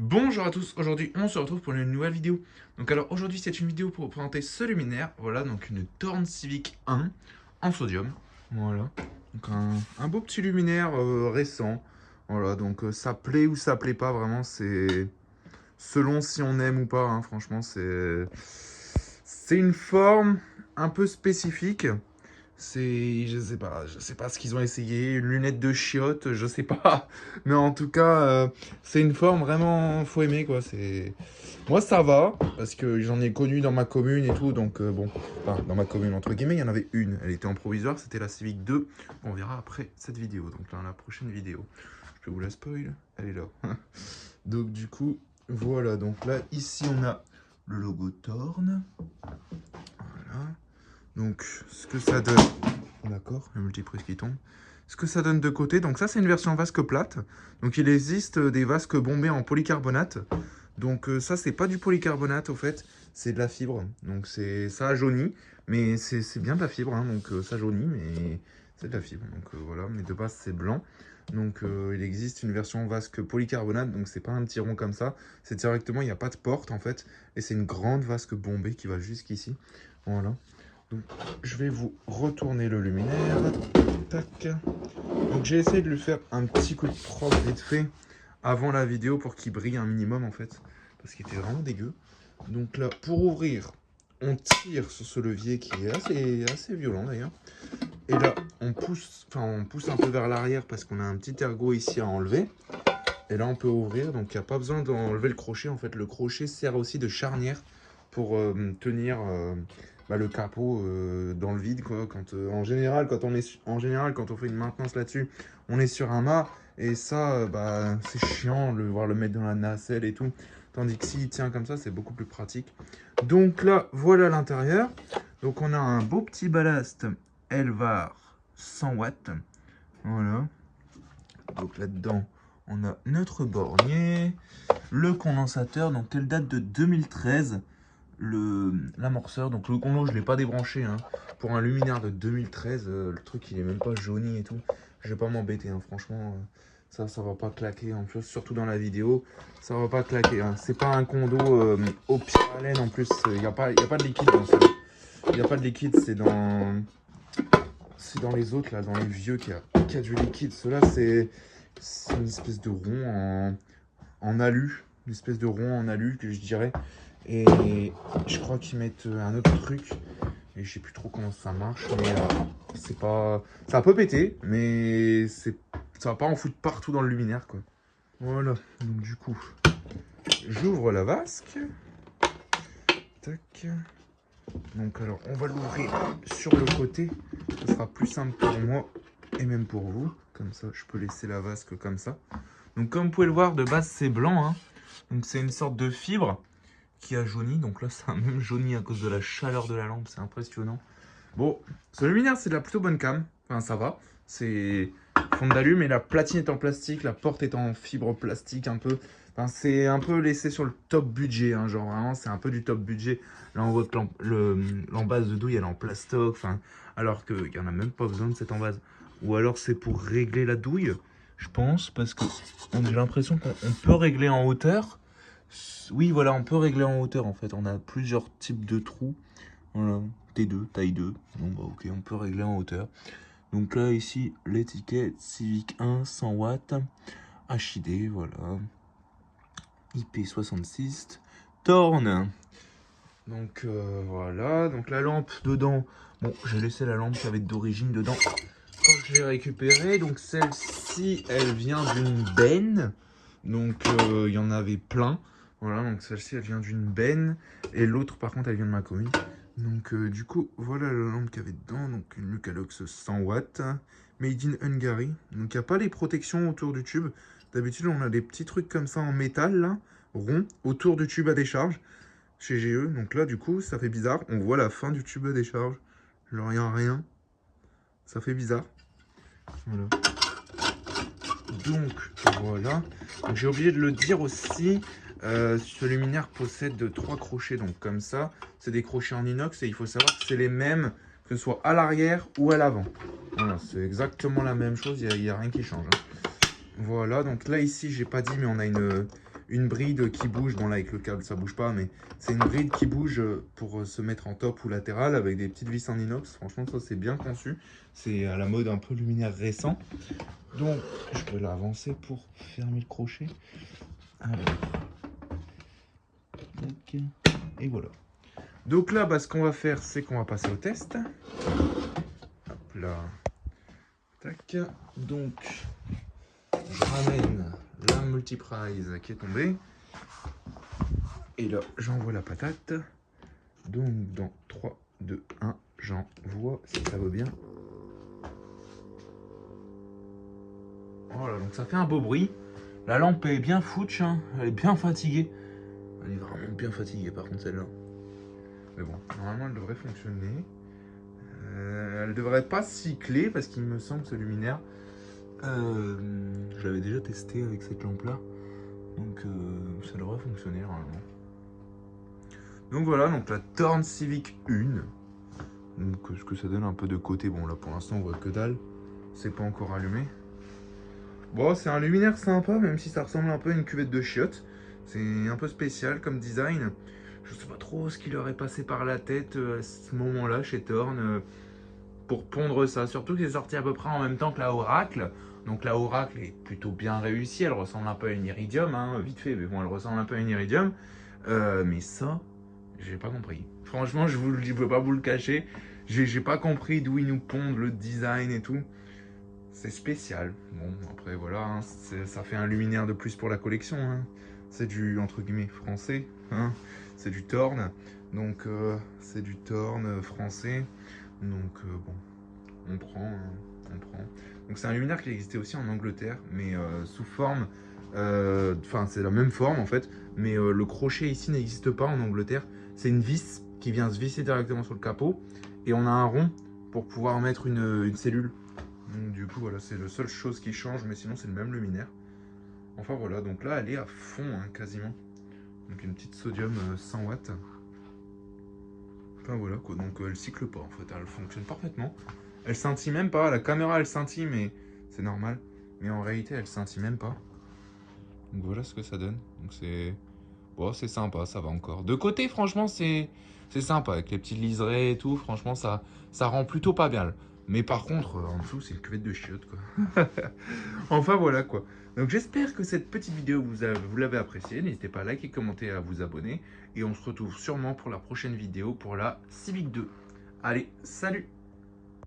Bonjour à tous, aujourd'hui on se retrouve pour une nouvelle vidéo. Donc alors aujourd'hui c'est une vidéo pour vous présenter ce luminaire. Voilà, donc une Thorn Civic 1 en sodium. Voilà, donc un beau petit luminaire récent. Voilà, donc ça plaît ou ça plaît pas, vraiment c'est selon si on aime ou pas, hein. Franchement c'est une forme un peu spécifique. C'est, je sais pas ce qu'ils ont essayé, une lunette de chiotte, je sais pas. Mais en tout cas, c'est une forme vraiment, faut aimer quoi. C'est, moi ça va parce que j'en ai connu dans ma commune et tout, donc bon, enfin dans ma commune entre guillemets, il y en avait une. Elle était en provisoire, c'était la Civic 2. On verra après cette vidéo, donc dans la prochaine vidéo. Je peux vous la spoil, elle est là. Donc du coup, voilà. Donc là, ici on a le logo Thorn. Voilà. Donc, ce que ça donne, d'accord, le multiprise qui tombe. Ce que ça donne de côté, donc ça c'est une version vasque plate. Donc il existe des vasques bombés en polycarbonate. Donc ça c'est pas du polycarbonate au fait, c'est de la fibre. Donc ça jaunit, mais c'est bien de la fibre, hein. Donc ça jaunit, mais c'est de la fibre. Donc voilà, mais de base c'est blanc. Donc il existe une version vasque polycarbonate, donc c'est pas un petit rond comme ça. C'est directement, il n'y a pas de porte en fait. Et c'est une grande vasque bombée qui va jusqu'ici. Voilà. Donc, je vais vous retourner le luminaire. Tac. Donc, j'ai essayé de lui faire un petit coup de propre vite fait avant la vidéo pour qu'il brille un minimum en fait. Parce qu'il était vraiment dégueu. Donc là, pour ouvrir, on tire sur ce levier qui est assez violent d'ailleurs. Et là, on pousse un peu vers l'arrière parce qu'on a un petit ergot ici à enlever. Et là, on peut ouvrir. Donc, il n'y a pas besoin d'enlever le crochet. En fait, le crochet sert aussi de charnière pour tenir le capot dans le vide, quoi. Quand, en général, quand on fait une maintenance là-dessus, on est sur un mât. Et ça, c'est chiant de voir le mettre dans la nacelle et tout. Tandis que s'il tient comme ça, c'est beaucoup plus pratique. Donc là, voilà l'intérieur. Donc, on a un beau petit ballast Elvar 100 watts. Voilà. Donc là-dedans, on a notre bornier, le condensateur, donc elle date de 2013, l'amorceur, donc le condo je ne l'ai pas débranché, hein. Pour un luminaire de 2013, le truc il est même pas jauni et tout, je vais pas m'embêter, hein. Franchement, ça va pas claquer, en plus surtout dans la vidéo, ça va pas claquer, hein. C'est pas un condo au pyralène en plus, il n'y a pas de liquide dans ça, il n'y a pas de liquide, c'est dans les autres là, dans les vieux qui a du liquide, ceux-là c'est une espèce de rond en alu, une espèce de rond en alu que je dirais. Et je crois qu'ils mettent un autre truc. Et je sais plus trop comment ça marche. Mais c'est pas. Ça peut péter, mais ça va pas en foutre partout dans le luminaire, quoi. Voilà. Donc du coup, j'ouvre la vasque. Tac. Donc alors, on va l'ouvrir sur le côté. Ce sera plus simple pour moi et même pour vous. Comme ça, je peux laisser la vasque comme ça. Donc comme vous pouvez le voir, de base c'est blanc, hein. Donc c'est une sorte de fibre qui a jauni. Donc là ça a même jauni à cause de la chaleur de la lampe, c'est impressionnant. Bon, ce luminaire c'est de la plutôt bonne cam. Enfin ça va. C'est fond d'alu, mais la platine est en plastique, la porte est en fibre plastique un peu. Enfin c'est un peu laissé sur le top budget, hein. Genre vraiment c'est un peu du top budget. Là on voit que l'embase de douille elle est en plastoc. Enfin, alors qu'il n'y en a même pas besoin de cette embase. Ou alors c'est pour régler la douille, je pense, parce que j'ai l'impression qu'on peut régler en hauteur. Oui, voilà, on peut régler en hauteur en fait. On a plusieurs types de trous. Voilà, T2, taille 2. Bon, bah ok, on peut régler en hauteur. Donc là, ici, l'étiquette Civic 1, 100 watts, HID, voilà. IP66, Thorn. Donc voilà, donc la lampe dedans. Bon, j'ai laissé la lampe qui avait d'origine dedans quand je l'ai récupérée. Donc celle-ci, elle vient d'une benne. Donc il y en avait plein. Voilà, donc celle-ci, elle vient d'une benne. Et l'autre, par contre, elle vient de ma commune. Donc du coup, voilà la lampe qu'il y avait dedans. Donc une Lucalox 100 watts. Made in Hungary. Donc il n'y a pas les protections autour du tube. D'habitude, on a des petits trucs comme ça en métal, là, rond, autour du tube à décharge chez GE. Donc là, du coup, ça fait bizarre. On voit la fin du tube à décharge. Genre, il n'y a rien. Ça fait bizarre. Voilà. Donc, voilà. J'ai oublié de le dire aussi. Ce luminaire possède 3 crochets. Donc, comme ça, c'est des crochets en inox. Et il faut savoir que c'est les mêmes, que ce soit à l'arrière ou à l'avant. Voilà, c'est exactement la même chose. Il n'y a rien qui change, hein. Voilà, donc là, ici, j'ai pas dit, mais on a une bride qui bouge. Bon là avec le câble ça bouge pas, mais c'est une bride qui bouge pour se mettre en top ou latéral avec des petites vis en inox. Franchement ça c'est bien conçu. C'est à la mode un peu luminaire récent. Donc je peux l'avancer pour fermer le crochet. Alors. Tac. Et voilà. Donc là, ce qu'on va faire, c'est qu'on va passer au test. Hop là. Tac. Donc, je ramène la multiprise qui est tombée. Et là, j'envoie la patate. Donc, dans 3, 2, 1, j'envoie, si ça va bien. Voilà, donc ça fait un beau bruit. La lampe est bien fouche, hein. Elle est bien fatiguée. Elle est vraiment bien fatiguée, par contre, celle-là. Mais bon, normalement, elle devrait fonctionner. Elle devrait pas cycler parce qu'il me semble que ce luminaire, je l'avais déjà testé avec cette lampe là, donc ça devrait fonctionner normalement. Donc voilà, donc la Thorn Civic 1, donc ce que ça donne un peu de côté. Bon là pour l'instant on voit que dalle, c'est pas encore allumé. Bon, c'est un luminaire sympa même si ça ressemble un peu à une cuvette de chiottes. C'est un peu spécial comme design. Je sais pas trop ce qui leur est passé par la tête à ce moment là chez Thorn pour pondre ça, surtout que c'est sorti à peu près en même temps que la Oracle. Donc la Oracle est plutôt bien réussie, elle ressemble un peu à une Iridium, hein, vite fait, mais bon, elle ressemble un peu à une Iridium. Mais ça, j'ai pas compris. Franchement, je peux pas vous le cacher, j'ai pas compris d'où ils nous pondent le design et tout. C'est spécial. Bon, après voilà, hein, ça fait un luminaire de plus pour la collection. Hein. C'est du, entre guillemets, français. Hein. C'est du Thorn. Donc c'est du Thorn français. Donc bon, on prend, hein, on prend. Donc c'est un luminaire qui existait aussi en Angleterre, mais sous forme, enfin c'est la même forme en fait, mais le crochet ici n'existe pas en Angleterre. C'est une vis qui vient se visser directement sur le capot, et on a un rond pour pouvoir mettre une cellule. Donc du coup voilà, c'est la seule chose qui change, mais sinon c'est le même luminaire. Enfin voilà, donc là elle est à fond hein, quasiment. Donc une petite sodium 100 watts. Enfin voilà quoi, donc elle cycle pas en fait, elle fonctionne parfaitement. Elle scintille même pas, la caméra elle scintille mais c'est normal. Mais en réalité elle scintille même pas. Donc voilà ce que ça donne. Donc c'est bon, c'est sympa, ça va encore. De côté franchement c'est sympa avec les petits liserés et tout, franchement ça rend plutôt pas bien. Mais par contre en dessous c'est une cuvette de chiottes quoi. Enfin voilà quoi. Donc j'espère que cette petite vidéo vous l'avez appréciée. N'hésitez pas à liker, commenter, à vous abonner. Et on se retrouve sûrement pour la prochaine vidéo pour la Civic 2. Allez, salut!